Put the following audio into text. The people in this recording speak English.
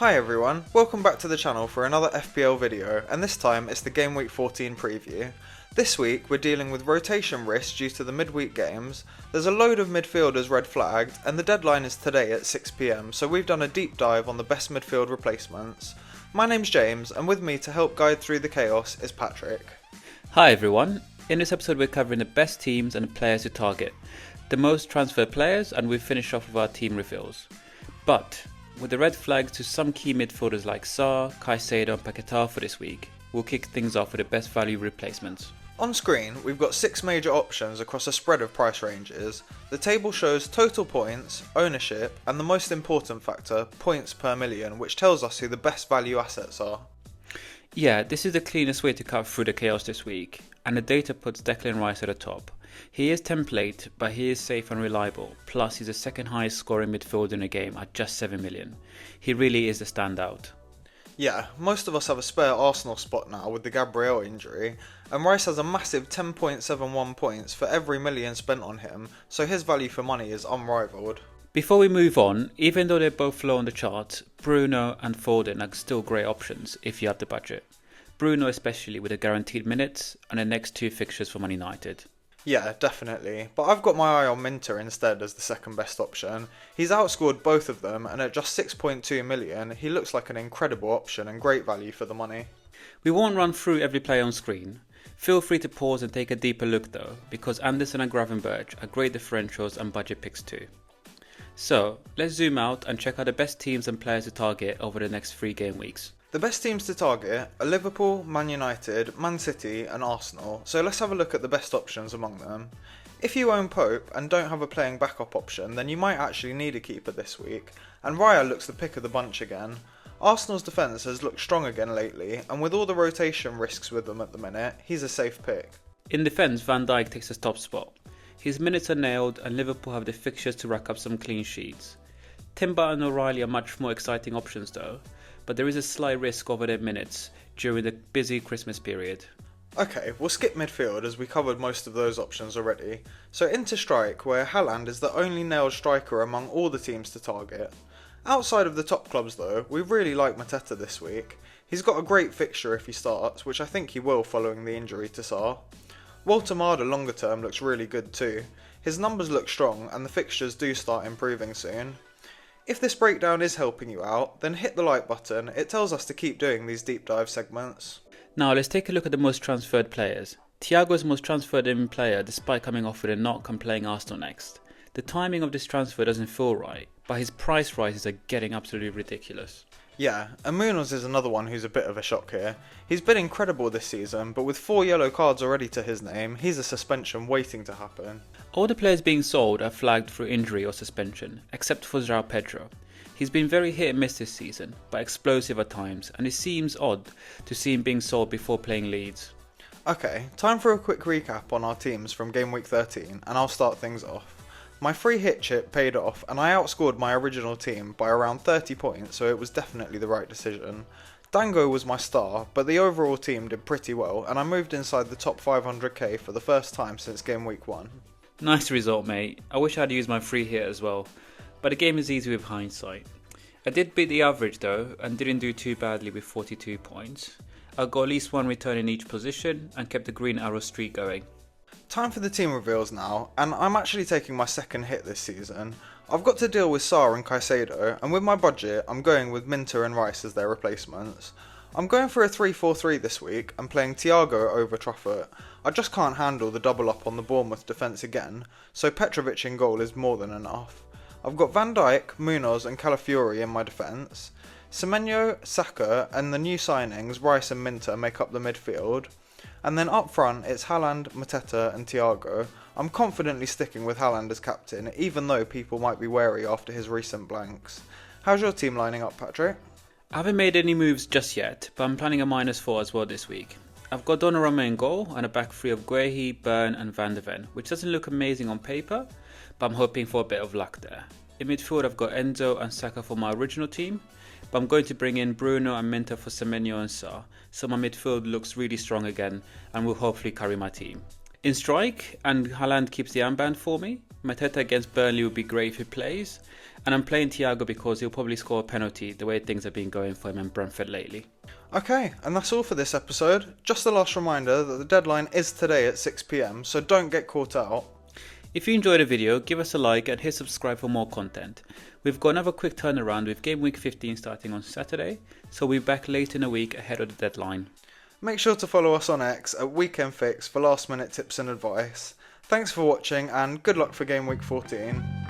Hi everyone, welcome back to the channel for another FPL video, and this time it's the Gameweek14 Preview. This week we're dealing with rotation risk due to the midweek games, there's a load of midfielders red flagged, and the deadline is today at 6 PM, so we've done a deep dive on the best midfield replacements. My name's James, and with me to help guide through the chaos is Patrick. Hi everyone, in this episode we're covering the best teams and players to target, the most transferred players, and we finish off with our team reveals. But with the red flags to some key midfielders like Sarr, Caicedo and Paquetá for this week, we'll kick things off with the best value replacements. On screen, we've got 6 major options across a spread of price ranges. The table shows total points, ownership, and the most important factor, points per million, which tells us who the best value assets are. Yeah, this is the cleanest way to cut through the chaos this week, and the data puts Declan Rice at the top. He is template, but he is safe and reliable, plus he's the second highest scoring midfielder in the game at just 7 million. He really is a standout. Yeah, most of us have a spare Arsenal spot now with the Gabriel injury, and Rice has a massive 10.71 points for every million spent on him, so his value for money is unrivaled. Before we move on, even though they're both low on the chart, Bruno and Foden are still great options if you have the budget. Bruno especially with the guaranteed minutes and the next 2 fixtures for Man United. Yeah, definitely, but I've got my eye on Minteh instead as the second best option. He's outscored both of them, and at just 6.2 million, he looks like an incredible option and great value for the money. We won't run through every player on screen. Feel free to pause and take a deeper look though, because Anderson and Gravenberch are great differentials and budget picks too. So, let's zoom out and check out the best teams and players to target over the next 3 game weeks. The best teams to target are Liverpool, Man United, Man City and Arsenal, so let's have a look at the best options among them. If you own Pope and don't have a playing backup option, then you might actually need a keeper this week, and Raya looks the pick of the bunch again. Arsenal's defence has looked strong again lately, and with all the rotation risks with them at the minute, he's a safe pick. In defence, Van Dijk takes the top spot. His minutes are nailed and Liverpool have the fixtures to rack up some clean sheets. Timber and O'Reilly are much more exciting options though, but there is a slight risk over their minutes during the busy Christmas period. Okay, we'll skip midfield as we covered most of those options already, so into strike where Haaland is the only nailed striker among all the teams to target. Outside of the top clubs though, we really like Mateta this week. He's got a great fixture if he starts, which I think he will following the injury to Sarr. Woltemade longer term looks really good too. His numbers look strong and the fixtures do start improving soon. If this breakdown is helping you out, then hit the like button, it tells us to keep doing these deep dive segments. Now let's take a look at the most transferred players. Thiago is the most transferred in player despite coming off with a knock and playing Arsenal next. The timing of this transfer doesn't feel right, but his price rises are getting absolutely ridiculous. Yeah, and Munoz is another one who's a bit of a shock here. He's been incredible this season, but with 4 yellow cards already to his name, he's a suspension waiting to happen. All the players being sold are flagged through injury or suspension, except for João Pedro. He's been very hit and miss this season, but explosive at times, and it seems odd to see him being sold before playing Leeds. Okay, time for a quick recap on our teams from Game Week 13, and I'll start things off. My free hit chip paid off, and I outscored my original team by around 30 points, so it was definitely the right decision. Dango was my star, but the overall team did pretty well, and I moved inside the top 500k for the first time since Game Week 1. Nice result, mate. I wish I'd used my free hit as well, but the game is easy with hindsight. I did beat the average though, and didn't do too badly with 42 points. I got at least 1 return in each position, and kept the green arrow streak going. Time for the team reveals now, and I'm actually taking my second hit this season. I've got to deal with Sarr and Caicedo, and with my budget, I'm going with Minteh and Rice as their replacements. I'm going for a 3-4-3 this week, and playing Thiago over Truffert. I just can't handle the double up on the Bournemouth defence again, so Petrovic in goal is more than enough. I've got Van Dijk, Munoz and Calafiori in my defence. Semenyo, Saka and the new signings, Rice and Minteh, make up the midfield. And then up front, it's Haaland, Mateta and Thiago. I'm confidently sticking with Haaland as captain, even though people might be wary after his recent blanks. How's your team lining up, Patrick? I haven't made any moves just yet, but I'm planning a -4 as well this week. I've got Donnarumma in goal and a back three of Guehi, Byrne and Van de Ven, which doesn't look amazing on paper, but I'm hoping for a bit of luck there. In midfield I've got Enzo and Saka for my original team, but I'm going to bring in Bruno and Minteh for Semenyo and Sarr, so my midfield looks really strong again and will hopefully carry my team. In strike, and Haaland keeps the armband for me, Mateta against Burnley would be great if he plays, And I'm playing Thiago because he'll probably score a penalty the way things have been going for him in Brentford lately. Okay, and that's all for this episode. Just a last reminder that the deadline is today at 6 PM, so don't get caught out. If you enjoyed the video, give us a like and hit subscribe for more content. We've got another quick turnaround with Game Week 15 starting on Saturday, so we'll be back late in the week ahead of the deadline. Make sure to follow us on X at Weekend Fix for last minute tips and advice. Thanks for watching and good luck for Game Week 14.